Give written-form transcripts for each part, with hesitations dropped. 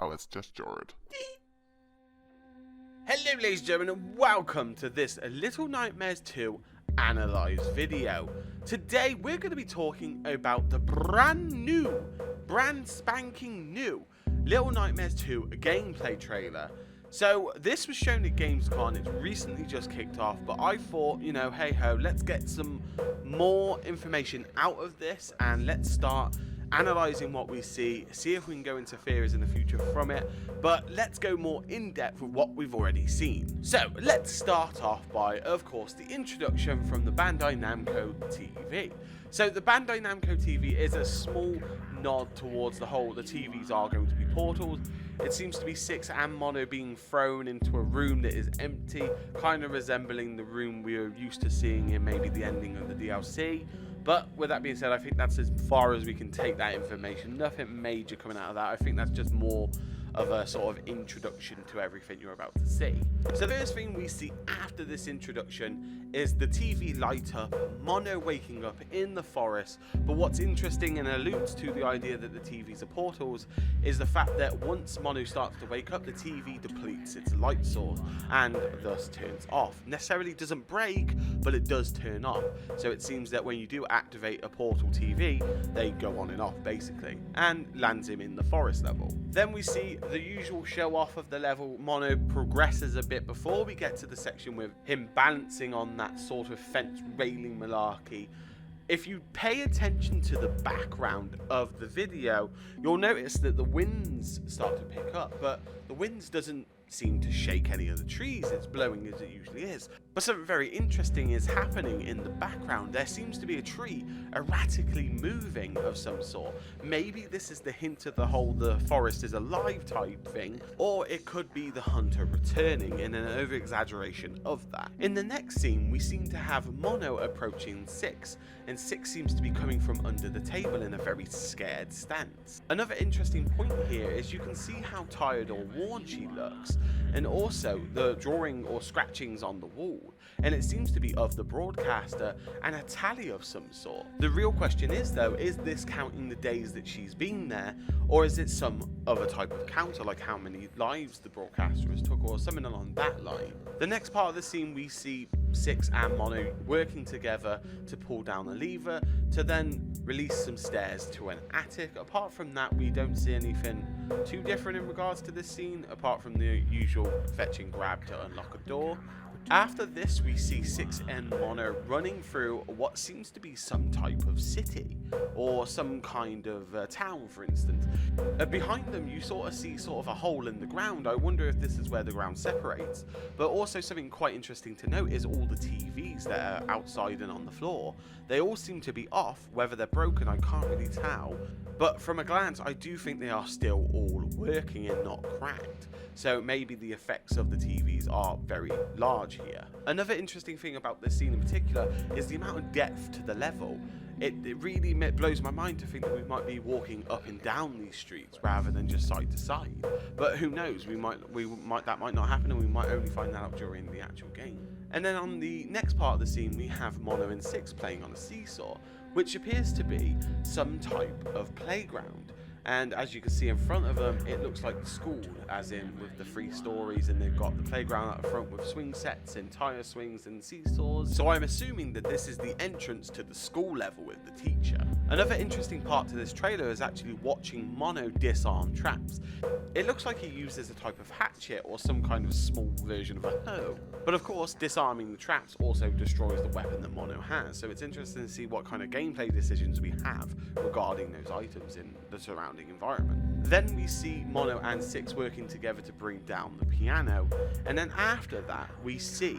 Oh, it's just Jord. Hello ladies and gentlemen, and welcome to this Little Nightmares 2 Analysed video. Today we're going to be talking about the brand spanking new Little Nightmares 2 gameplay trailer. So this was shown at Gamescom, it's recently just kicked off, but I thought, you know, hey ho, let's get some more information out of this and let's start analysing what we see if we can go into theories in the future from it, but let's go more in depth with what we've already seen. So let's start off by, of course, the introduction from the Bandai Namco TV. So the Bandai Namco TV is a small nod towards the TVs are going to be portals. It seems to be Six and Mono being thrown into a room that is empty, kind of resembling the room we are used to seeing in maybe the ending of the DLC. But with that being said, I think that's as far as we can take that information. Nothing major coming out of that. I think that's just more of a sort of introduction to everything you're about to see. So the first thing we see after this introduction is the TV light up, Mono waking up in the forest. But what's interesting and alludes to the idea that the TVs are portals is the fact that once Mono starts to wake up, the TV depletes its light source and thus turns off. Necessarily doesn't break, but it does turn off. So it seems that when you do activate a portal TV, they go on and off basically, and lands him in the forest level. Then we see the usual show off of the level. Mono progresses a bit before we get to the section with him balancing on that sort of fence railing malarkey. If you pay attention to the background of the video, you'll notice that the winds start to pick up, but the winds doesn't seem to shake any of the trees. It's blowing as it usually is. But something very interesting is happening in the background. There seems to be a tree erratically moving of some sort. Maybe this is the hint of the forest is alive type thing, or it could be the hunter returning in an over-exaggeration of that. In the next scene, we seem to have Mono approaching Six, and Six seems to be coming from under the table in a very scared stance. Another interesting point here is you can see how tired or worn she looks, and also the drawing or scratchings on the wall, and it seems to be of the broadcaster and a tally of some sort. The real question is though, is this counting the days that she's been there, or is it some other type of counter, like how many lives the broadcaster has took or something along that line? The next part of the scene, we see Six and Mono working together to pull down a lever to then release some stairs to an attic. Apart from that, we don't see anything too different in regards to this scene, apart from the usual fetch and grab to unlock a door. After this, we see Six and Mono running through what seems to be some type of city or some kind of town, for instance. Behind them, you sort of see a hole in the ground. I wonder if this is where the ground separates. But also something quite interesting to note is all the TVs that are outside and on the floor. They all seem to be off. Whether they're broken, I can't really tell. But from a glance, I do think they are still all working and not cracked. So maybe the effects of the TVs are very large here. Another interesting thing about this scene in particular is the amount of depth to the level. It really blows my mind to think that we might be walking up and down these streets rather than just side to side. But who knows, that might not happen, and we might only find that out during the actual game. And then on the next part of the scene, we have Mono and Six playing on a seesaw, which appears to be some type of playground. And as you can see in front of them, it looks like the school, as in with the 3 stories, and they've got the playground out front with swing sets and tire swings and seesaws. So I'm assuming that this is the entrance to the school level with the teacher. Another interesting part to this trailer is actually watching Mono disarm traps. It looks like he uses a type of hatchet or some kind of small version of a hoe. But of course, disarming the traps also destroys the weapon that Mono has, so it's interesting to see what kind of gameplay decisions we have regarding those items in the surrounding environment. Then we see Mono and Six working together to bring down the piano, and then after that we see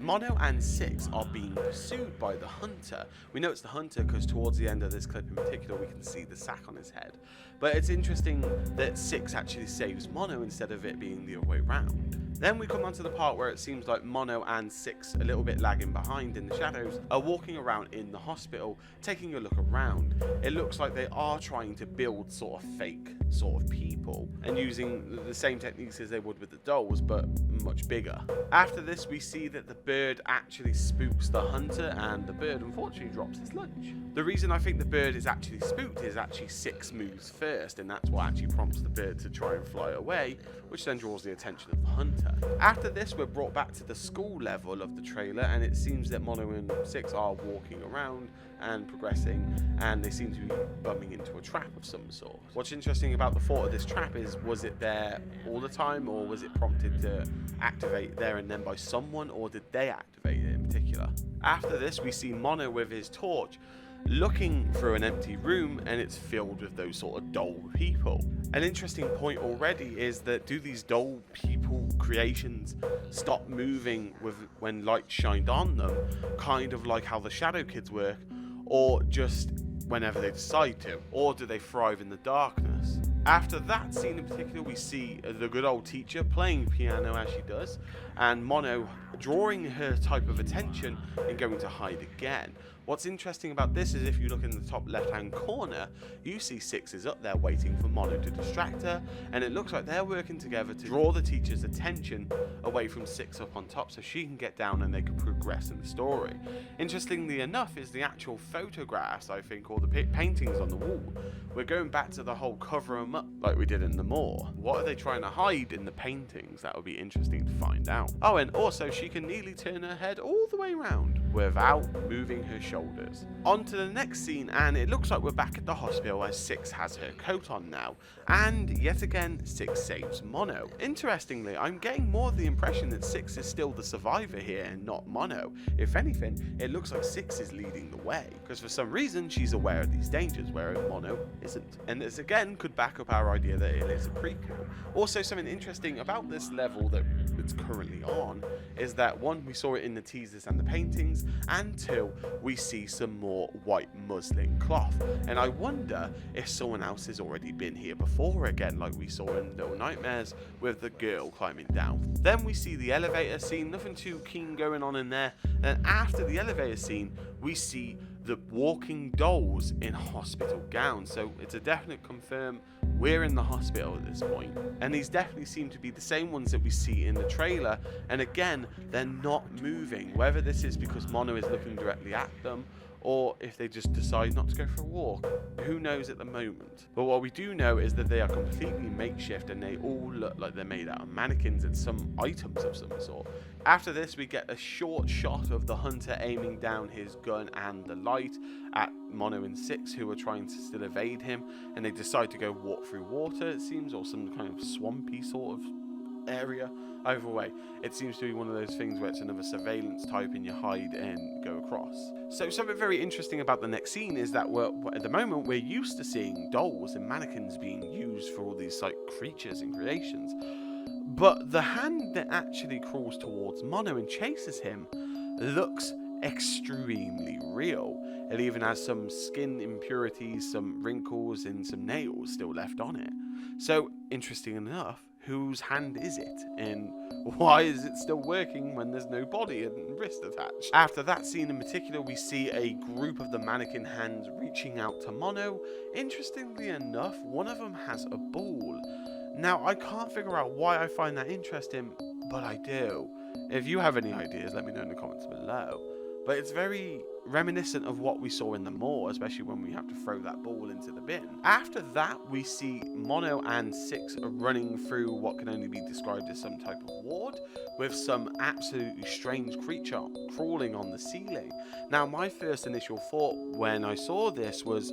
Mono and Six are being pursued by the hunter. We know it's the hunter because towards the end of this clip in particular we can see the sack on his head. But it's interesting that Six actually saves Mono instead of it being the other way around. Then we come on to the part where it seems like Mono and Six, a little bit lagging behind in the shadows, are walking around in the hospital, taking a look around. It looks like they are trying to build sort of fake sort of people, and using the same techniques as they would with the dolls, but much bigger. After this, we see that the bird actually spooks the hunter, and the bird unfortunately drops its lunch. The reason I think the bird is actually spooked is actually 6 moves first, and that's what actually prompts the bird to try and fly away, which then draws the attention of the hunter. After this, we're brought back to the school level of the trailer, and it seems that Mono and 6 are walking around and progressing, and they seem to be bumping into a trap of some sort. What's interesting about the thought of this trap is, was it there all the time, or was it prompted to activate there and then by someone, or did they activate it in particular? After this, we see Mono with his torch looking through an empty room, and it's filled with those sort of doll people. An interesting point already is that, do these doll people creations stop moving when light shined on them, kind of like how the Shadow Kids work, or just whenever they decide to, or do they thrive in the darkness? After that scene in particular, we see the good old teacher playing piano as she does, and Mono drawing her type of attention and going to hide again. What's interesting about this is, if you look in the top left hand corner, you see 6 is up there waiting for Mono to distract her, and it looks like they're working together to draw the teacher's attention away from 6 up on top so she can get down and they can progress in the story. Interestingly enough is the actual photographs, I think, or the paintings on the wall. We're going back to the whole cover them up like we did in the Moor. What are they trying to hide in the paintings? That would be interesting to find out. Oh, and also she can nearly turn her head all the way around without moving her shoulders. On to the next scene, and it looks like we're back at the hospital as 6 has her coat on now, and yet again 6 saves Mono. Interestingly, I'm getting more of the impression that 6 is still the survivor here and not Mono. If anything, it looks like 6 is leading the way, because for some reason she's aware of these dangers, whereas Mono isn't. And this again could back up our idea that it is a prequel. Also, something interesting about this level that it's currently on is that, 1, we saw it in the teasers and the paintings, and 2, we see some more white muslin cloth, and I wonder if someone else has already been here before again, like we saw in Little Nightmares with the girl climbing down. Then we see the elevator scene, nothing too keen going on in there, and after the elevator scene we see the walking dolls in hospital gowns, so it's a definite confirm we're in the hospital at this point. And these definitely seem to be the same ones that we see in the trailer, and again, they're not moving, whether this is because Mono is looking directly at them, or if they just decide not to go for a walk. Who knows at the moment? But what we do know is that they are completely makeshift, and they all look like they're made out of mannequins and some items of some sort. After this, we get a short shot of the hunter aiming down his gun and the light at Mono and 6, who are trying to still evade him, and they decide to go walk through water, it seems, or some kind of swampy sort of area. Either way, it seems to be one of those things where it's another surveillance type and you hide and go across. So something very interesting about the next scene is that at the moment we're used to seeing dolls and mannequins being used for all these like creatures and creations, but the hand that actually crawls towards Mono and chases him looks extremely real. It even has some skin impurities, some wrinkles, and some nails still left on it. So interesting enough, whose hand is it, and why is it still working when there's no body and wrist attached? After that scene in particular, we see a group of the mannequin hands reaching out to Mono. Interestingly enough, one of them has a ball. Now, I can't figure out why I find that interesting, but I do. If you have any ideas, let me know in the comments below. But it's very reminiscent of what we saw in the Moor, especially when we have to throw that ball into the bin. After that, we see Mono and 6 are running through what can only be described as some type of ward, with some absolutely strange creature crawling on the ceiling. Now, my first initial thought when I saw this was,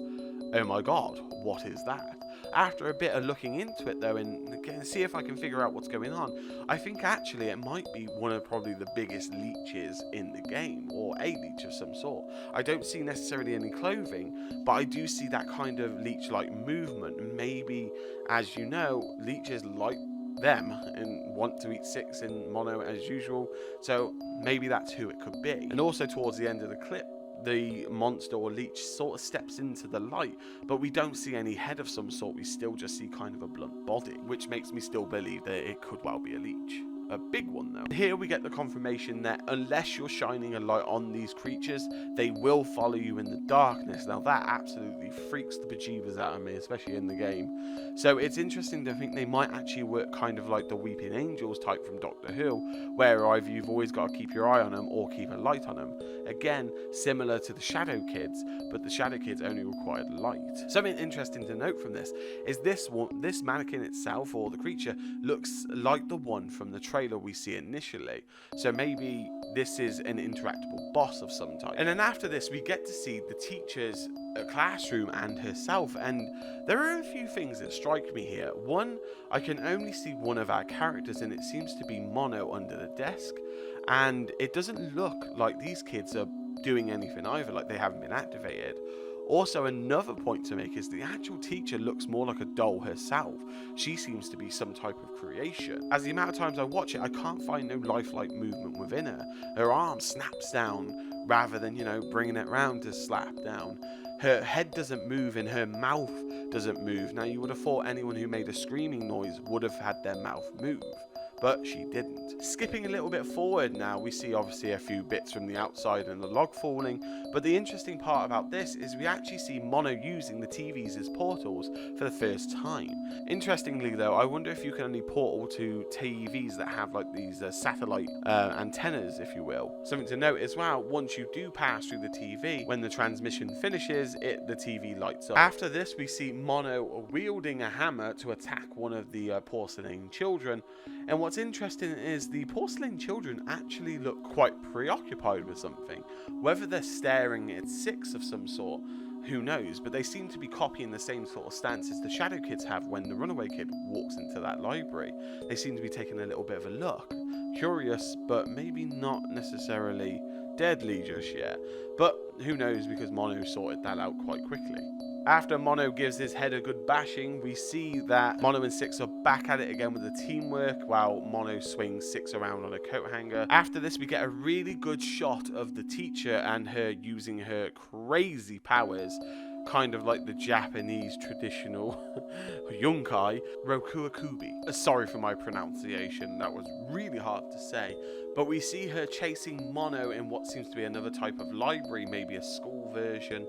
oh my god, what is that? After a bit of looking into it though, and see if I can figure out what's going on, I think actually it might be one of probably the biggest leeches in the game, or a leech of some sort. I don't see necessarily any clothing, but I do see that kind of leech-like movement. Maybe, as you know, leeches like them and want to eat 6 and Mono as usual, so maybe that's who it could be. And also towards the end of the clip, the monster or leech sort of steps into the light, but we don't see any head of some sort. We still just see kind of a blunt body, which makes me still believe that it could well be a leech. a big one though. Here we get the confirmation that unless you're shining a light on these creatures, they will follow you in the darkness. Now that absolutely freaks the bejeebers out of me, especially in the game. So it's interesting to think they might actually work kind of like the Weeping Angels type from Doctor Who, where either you've always got to keep your eye on them or keep a light on them. Again, similar to the Shadow Kids, but the Shadow Kids only required light. Something interesting to note from this is this mannequin itself, or the creature, looks like the one from the trailer we see initially. So maybe this is an interactable boss of some type. And then after this, we get to see the teacher's classroom and herself, and there are a few things that strike me here. One, I can only see one of our characters, and it seems to be Mono under the desk, and it doesn't look like these kids are doing anything either, like they haven't been activated. Also, another point to make is the actual teacher looks more like a doll herself. She seems to be some type of creation. As the amount of times I watch it, I can't find no lifelike movement within her. Her arm snaps down rather than, bringing it round to slap down. Her head doesn't move and her mouth doesn't move. Now, you would have thought anyone who made a screaming noise would have had their mouth move, but she didn't. Skipping a little bit forward now, we see obviously a few bits from the outside and the log falling, but the interesting part about this is we actually see Mono using the TVs as portals for the first time. Interestingly though, I wonder if you can only portal to TVs that have like these satellite antennas, if you will. Something to note as well, once you do pass through the TV, when the transmission finishes, the TV lights up. After this, we see Mono wielding a hammer to attack one of the porcelain children. And what's interesting is the porcelain children actually look quite preoccupied with something. Whether they're staring at Six of some sort, who knows, but they seem to be copying the same sort of stance as the Shadow Kids have when the runaway kid walks into that library. They seem to be taking a little bit of a look. Curious, but maybe not necessarily deadly just yet. But who knows, because Mono sorted that out quite quickly. After Mono gives his head a good bashing, we see that Mono and Six are back at it again with the teamwork, while Mono swings Six around on a coat hanger. After this, we get a really good shot of the teacher and her using her crazy powers, kind of like the Japanese traditional Yunkai Rokuakubi. Sorry for my pronunciation, that was really hard to say. But we see her chasing Mono in what seems to be another type of library, maybe a school version.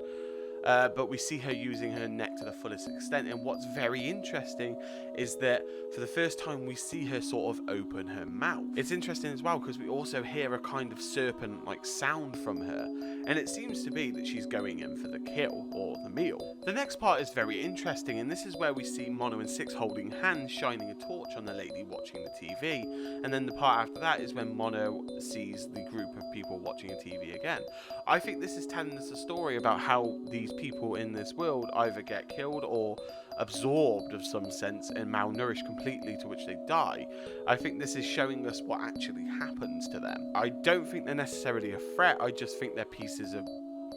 But we see her using her neck to the fullest extent, and what's very interesting is that for the first time we see her sort of open her mouth. It's interesting as well because we also hear a kind of serpent-like sound from her, and it seems to be that she's going in for the kill, or the meal. The next part is very interesting, and this is where we see Mono and Six holding hands, shining a torch on the lady watching the TV, and then the part after that is when Mono sees the group of people watching a TV again. I think this is telling us a story about how these people in this world either get killed or absorbed of some sense and malnourished completely, to which they die. I think this is showing us what actually happens to them. I don't think they're necessarily a threat, I just think they're pieces of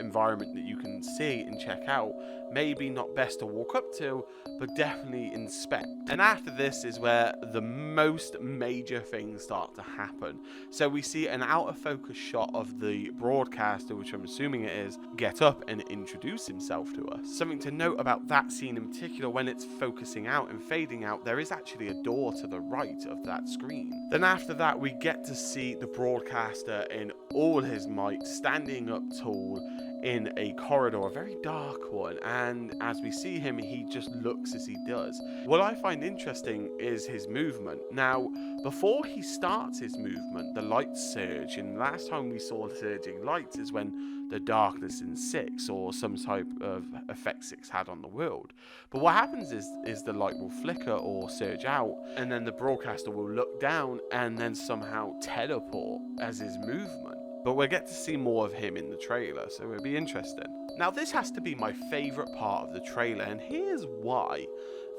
environment that you can see and check out. Maybe not best to walk up to, but definitely inspect. And after this is where the most major things start to happen. So we see an out of focus shot of the broadcaster, which I'm assuming it is, get up and introduce himself to us. Something to note about that scene in particular, when it's focusing out and fading out, there is actually a door to the right of that screen. Then after that, we get to see the broadcaster in all his might, standing up tall in a corridor, a very dark one, and as we see him, he just looks as he does. What I find interesting is his movement. Now, before he starts his movement, the lights surge, and last time we saw surging lights is when the darkness in Six, or some type of effect Six had on the world. But what happens is the light will flicker or surge out, and then the broadcaster will look down and then somehow teleport as his movement. But we'll get to see more of him in the trailer, so it'll be interesting. Now, this has to be my favourite part of the trailer, and here's why.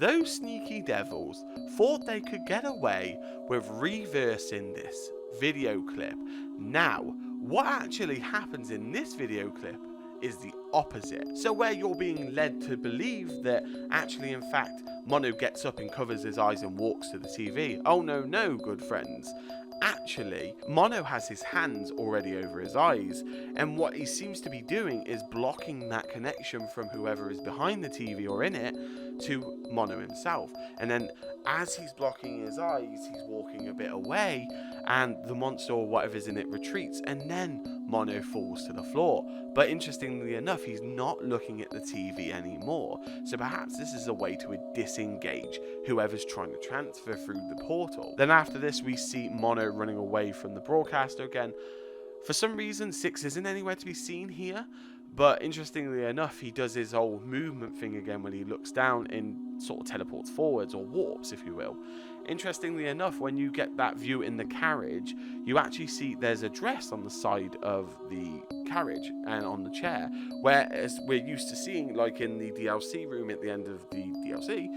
Those sneaky devils thought they could get away with reversing this video clip. Now, what actually happens in this video clip is the opposite. So where you're being led to believe that actually, in fact, Mono gets up and covers his eyes and walks to the TV. Oh no, good friends. Actually, Mono has his hands already over his eyes, and what he seems to be doing is blocking that connection from whoever is behind the TV or in it to Mono himself. And then as he's blocking his eyes, he's walking a bit away, and the monster or whatever's in it retreats, and then Mono falls to the floor. But interestingly enough, he's not looking at the TV anymore, so perhaps this is a way to disengage whoever's trying to transfer through the portal. Then after this, we see Mono running away from the broadcaster again. For some reason, 6 isn't anywhere to be seen here, but interestingly enough, he does his old movement thing again when he looks down and sort of teleports forwards, or warps, if you will. Interestingly enough, when you get that view in the carriage, you actually see there's a dress on the side of the carriage and on the chair, whereas we're used to seeing, like in the DLC room at the end of the DLC,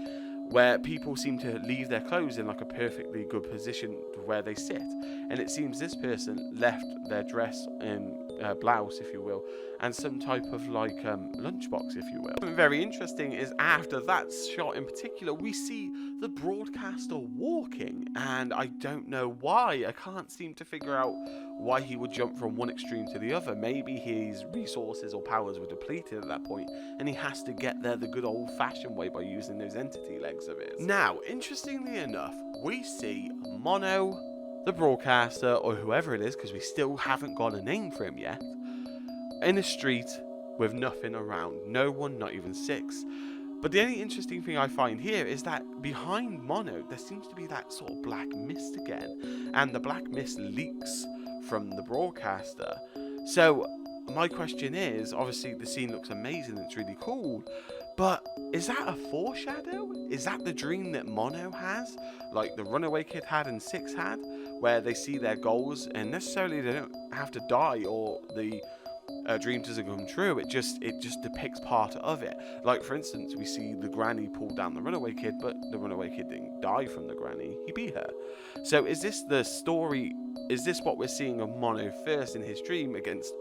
where people seem to leave their clothes in like a perfectly good position where they sit, and it seems this person left their dress and blouse, if you will, and some type of like lunchbox, if you will. Something very interesting is after that shot in particular, we see the broadcaster walking, and I don't know why. I can't seem to figure out why he would jump from one extreme to the other. Maybe his resources or powers were depleted at that point, and he has to get there the good old-fashioned way by using those entity legs of his. Now, interestingly enough, we see Mono, the broadcaster, or whoever it is, because we still haven't got a name for him yet, in the street with nothing around. No one, not even 6. But the only interesting thing I find here is that behind Mono, there seems to be that sort of black mist again. And the black mist leaks from the broadcaster. So my question is, obviously the scene looks amazing, it's really cool, but is that a foreshadow? Is that the dream that Mono has, like the Runaway Kid had and 6 had, where they see their goals and necessarily they don't have to die or the dream doesn't come true? It just depicts part of it. Like for instance, we see the granny pull down the Runaway Kid, but the Runaway Kid didn't die from the granny, he beat her. So is this the story? Is this what we're seeing of Mono first in his dream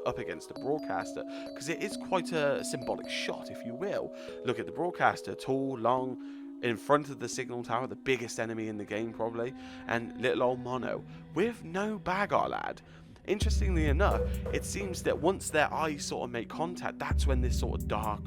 up against the broadcaster? Because it is quite a symbolic shot, if you will. Look at the broadcaster, tall, long, in front of the signal tower, the biggest enemy in the game probably, and little old Mono with no bag, our lad. Interestingly enough, it seems that once their eyes sort of make contact, that's when this sort of dark,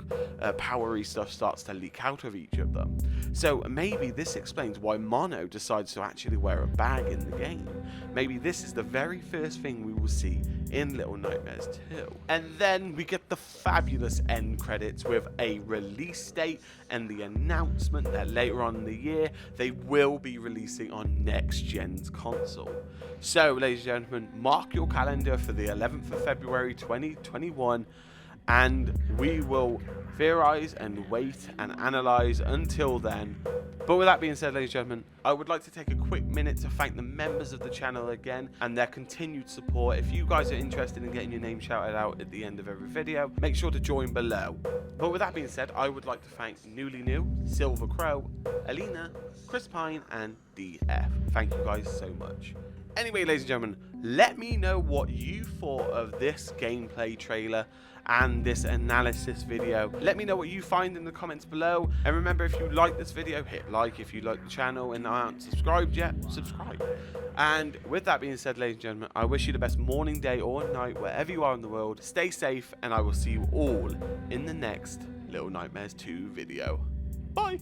powery stuff starts to leak out of each of them. So maybe this explains why Mono decides to actually wear a bag in the game. Maybe this is the very first thing we will see in Little Nightmares 2. And then we get the fabulous end credits with a release date and the announcement that later on in the year they will be releasing on next gen's console. So ladies and gentlemen, mark your calendar for the 11th of February 2021, and we will theorize and wait and analyze until then. But with that being said, ladies and gentlemen, I would like to take a quick minute to thank the members of the channel again and their continued support. If you guys are interested in getting your name shouted out at the end of every video, make sure to join below. But with that being said, I would like to thank Newly New, Silver Crow, Elena, Kris Pyne, and DF. Thank you guys so much. Anyway, ladies and gentlemen, let me know what you thought of this gameplay trailer and this analysis video. Let me know what you find in the comments below. And remember, if you like this video, hit like. If you like the channel and aren't subscribed yet, subscribe. And with that being said, ladies and gentlemen, I wish you the best morning, day, or night, wherever you are in the world. Stay safe, and I will see you all in the next Little Nightmares 2 video. Bye!